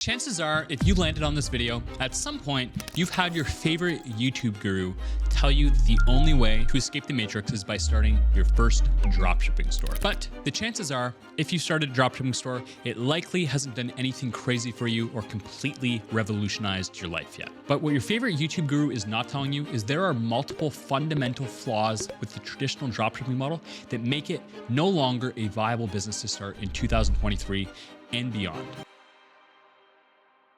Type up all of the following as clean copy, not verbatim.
Chances are, if you landed on this video, at some point, you've had your favorite YouTube guru tell you that the only way to escape the matrix is by starting your first dropshipping store. But the chances are, if you started a dropshipping store, it likely hasn't done anything crazy for you or completely revolutionized your life yet. But what your favorite YouTube guru is not telling you is there are multiple fundamental flaws with the traditional dropshipping model that make it no longer a viable business to start in 2023 and beyond.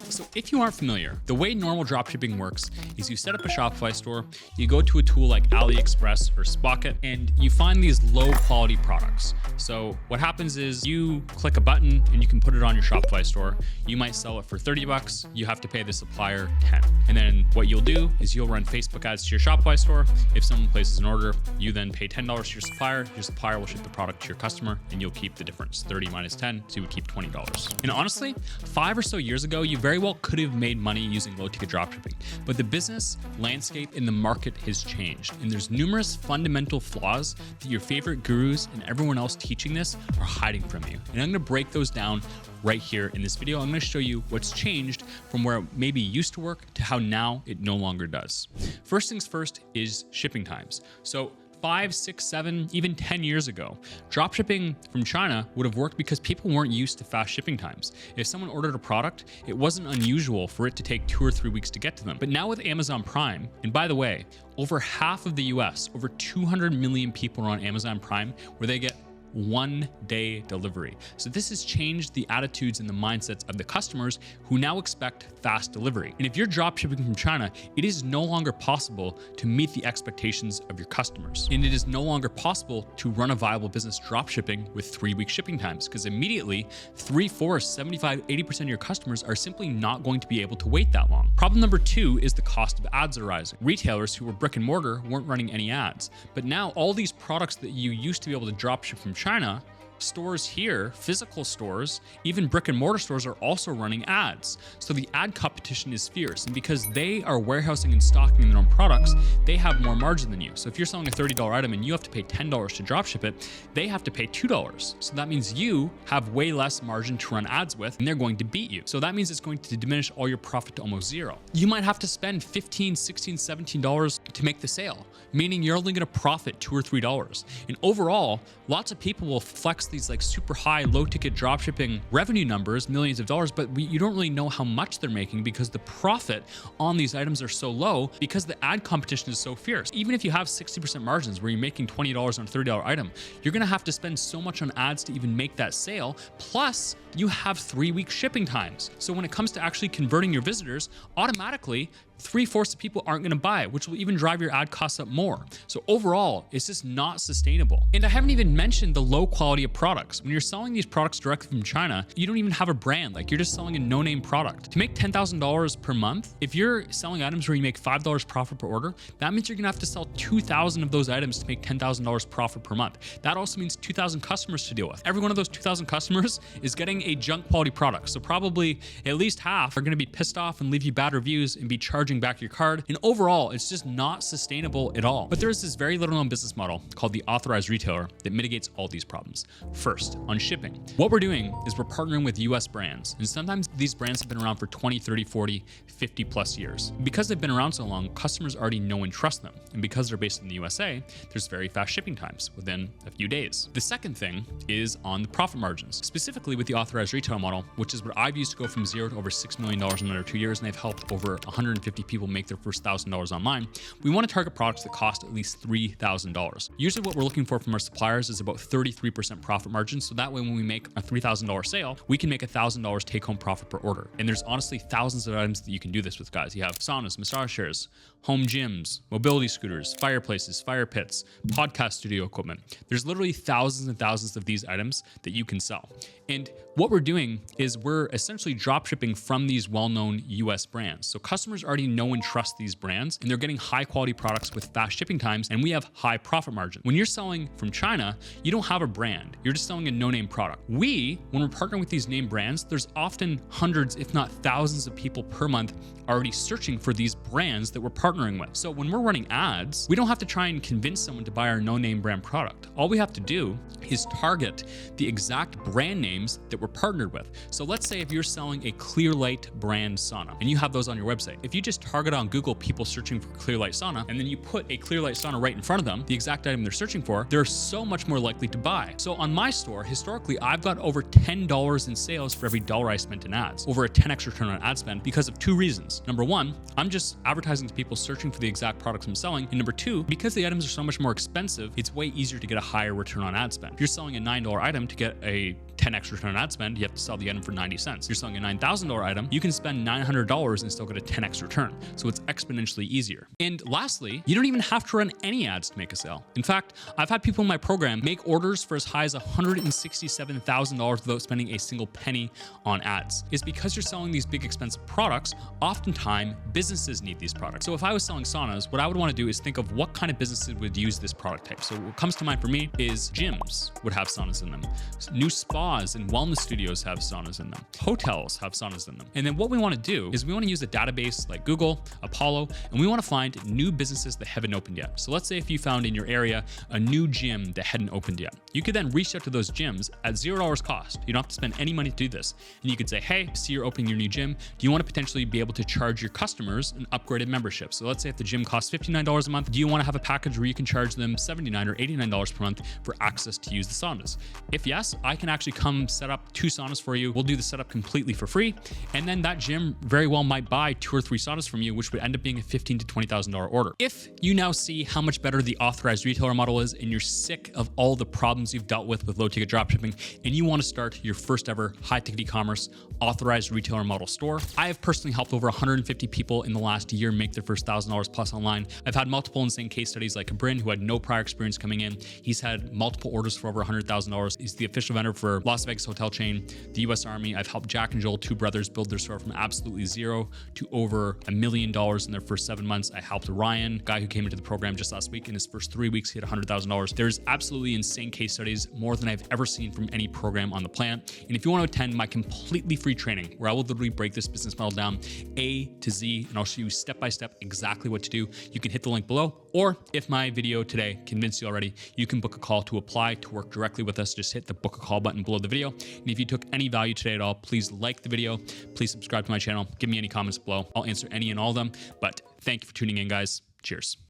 So if you aren't familiar, the way normal dropshipping works is you set up a Shopify store, you go to a tool like AliExpress or Spocket, and you find these low quality products. So what happens is you click a button and you can put it on your Shopify store. You might sell it for 30 bucks. You have to pay the supplier 10. And then what you'll do is you'll run Facebook ads to your Shopify store. If someone places an order, you then pay $10 to your supplier will ship the product to your customer and you'll keep the difference, 30 minus 10, so you would keep $20. And honestly, 5 or so years ago, you very well could have made money using low ticket dropshipping, but the business landscape in the market has changed, and there's numerous fundamental flaws that your favorite gurus and everyone else teaching this are hiding from you. And I'm going to break those down right here in this video. I'm going to show you what's changed from where it maybe used to work to how now it no longer does. First things first is shipping times. So 5, 6, 7, even 10 years ago, dropshipping from China would have worked because people weren't used to fast shipping times. If someone ordered a product, it wasn't unusual for it to take 2 or 3 weeks to get to them. But now with Amazon Prime, and by the way, over half of the US, over 200 million people are on Amazon Prime, where they get 1-day delivery. So this has changed the attitudes and the mindsets of the customers who now expect fast delivery. And if you're dropshipping from China, it is no longer possible to meet the expectations of your customers. And it is no longer possible to run a viable business dropshipping with 3-week shipping times, because immediately 3/4, 75, 80% of your customers are simply not going to be able to wait that long. Problem number 2 is the cost of ads are rising. Retailers who were brick and mortar weren't running any ads, but now all these products that you used to be able to dropship from China, stores here, physical stores, even brick and mortar stores are also running ads. So the ad competition is fierce. And because they are warehousing and stocking their own products, they have more margin than you. So if you're selling a $30 item and you have to pay $10 to dropship it, they have to pay $2. So that means you have way less margin to run ads with, and they're going to beat you. So that means it's going to diminish all your profit to almost zero. You might have to spend $15, $16, $17 to make the sale, meaning you're only going to profit $2 or $3. And overall, lots of people will flex these like super high low ticket dropshipping revenue numbers, millions of dollars, but you don't really know how much they're making because the profit on these items are so low because the ad competition is so fierce. Even if you have 60% margins where you're making $20 on a $30 item, you're gonna have to spend so much on ads to even make that sale. Plus you have 3-week shipping times. So when it comes to actually converting your visitors, automatically 3/4 of people aren't going to buy it, which will even drive your ad costs up more. So overall, it's just not sustainable. And I haven't even mentioned the low quality of products. When you're selling these products directly from China, you don't even have a brand. Like, you're just selling a no-name product. To make $10,000 per month, if you're selling items where you make $5 profit per order, that means you're going to have to sell 2,000 of those items to make $10,000 profit per month. That also means 2,000 customers to deal with. Every one of those 2,000 customers is getting a junk quality product. So probably at least half are going to be pissed off and leave you bad reviews and be charging back your card. And overall, it's just not sustainable at all. But there's this very little known business model called the authorized retailer that mitigates all these problems. First, on shipping. What we're doing is we're partnering with US brands. And sometimes these brands have been around for 20, 30, 40, 50 plus years. Because they've been around so long, customers already know and trust them. And because they're based in the USA, there's very fast shipping times within a few days. The second thing is on the profit margins, specifically with the authorized retail model, which is what I've used to go from 0 to over $6 million in under 2 years. And I've helped over 150 people make their first $1,000 online. We want to target products that cost at least $3,000. Usually what we're looking for from our suppliers is about 33% profit margin. So that way, when we make a $3,000 sale, we can make $1,000 take home profit per order. And there's honestly thousands of items that you can do this with, guys. You have saunas, massage chairs, home gyms, mobility scooters, fireplaces, fire pits, podcast studio equipment. There's literally thousands and thousands of these items that you can sell. And what we're doing is we're essentially drop shipping from these well-known US brands. So customers already know and trust these brands, and they're getting high quality products with fast shipping times, and we have high profit margin. When you're selling from China, you don't have a brand. You're just selling a no-name product. When we're partnering with these name brands, there's often hundreds, if not thousands of people per month already searching for these brands that we're partnering with. So when we're running ads, we don't have to try and convince someone to buy our no-name brand product. All we have to do is target the exact brand names that we're partnered with. So let's say if you're selling a Clearlight brand sauna and you have those on your website, if you just target on Google people searching for Clearlight sauna, and then you put a Clearlight sauna right in front of them, the exact item they're searching for, they're so much more likely to buy. So on my store, historically, I've got over $10 in sales for every dollar I spent in ads, over a 10x return on ad spend because of two reasons. Number one, I'm just advertising to people searching for the exact products I'm selling. And number two, because the items are so much more expensive, it's way easier to get a higher return on ad spend. If you're selling a $9 item to get a 10x return on ad spend, you have to sell the item for 90 cents. If you're selling a $9,000 item, you can spend $900 and still get a 10x return. So it's exponentially easier. And lastly, you don't even have to run any ads to make a sale. In fact, I've had people in my program make orders for as high as $167,000 without spending a single penny on ads. It's because you're selling these big expensive products, oftentimes businesses need these products. So if I was selling saunas, what I would want to do is think of what kind of businesses would use this product type. So what comes to mind for me is gyms would have saunas in them. New spas and wellness studios have saunas in them. Hotels have saunas in them. And then what we want to do is we want to use a database like Google, Apollo, and we want to find new businesses that haven't opened yet. So let's say if you found in your area a new gym that hadn't opened yet, you could then reach out to those gyms at $0 cost. You don't have to spend any money to do this. And you could say, hey, see you're opening your new gym. Do you want to potentially be able to charge your customers an upgraded membership? So let's say if the gym costs $59 a month, do you want to have a package where you can charge them $79 or $89 per month for access to use the saunas? If yes, I can actually come set up 2 saunas for you. We'll do the setup completely for free. And then that gym very well might buy 2 or 3 saunas from you, which would end up being a $15,000 to $20,000 order. If you now see how much better the authorized retailer model is and you're sick of all the problems you've dealt with low ticket dropshipping and you want to start your first ever high ticket e-commerce authorized retailer model store, I have personally helped over 150 people in the last year make their first $1,000 plus online. I've had multiple insane case studies like Bryn, who had no prior experience coming in. He's had multiple orders for over $100,000. He's the official vendor for Las Vegas hotel chain, the US Army. I've helped Jack and Joel, 2 brothers, build their store from absolutely zero to over $1 million in their first 7 months. I helped Ryan, a guy who came into the program just last week. In his first 3 weeks, he had $100,000. There's absolutely insane case studies, more than I've ever seen from any program on the planet. And if you want to attend my completely free training, where I will literally break this business model down A to Z, and I'll show you step by step exactly what to do, you can hit the link below. Or if my video today convinced you already, you can book a call to apply to work directly with us. Just hit the book a call button below the video. And if you took any value today at all, please like the video. Please subscribe to my channel. Give me any comments below. I'll answer any and all of them. But thank you for tuning in, guys. Cheers.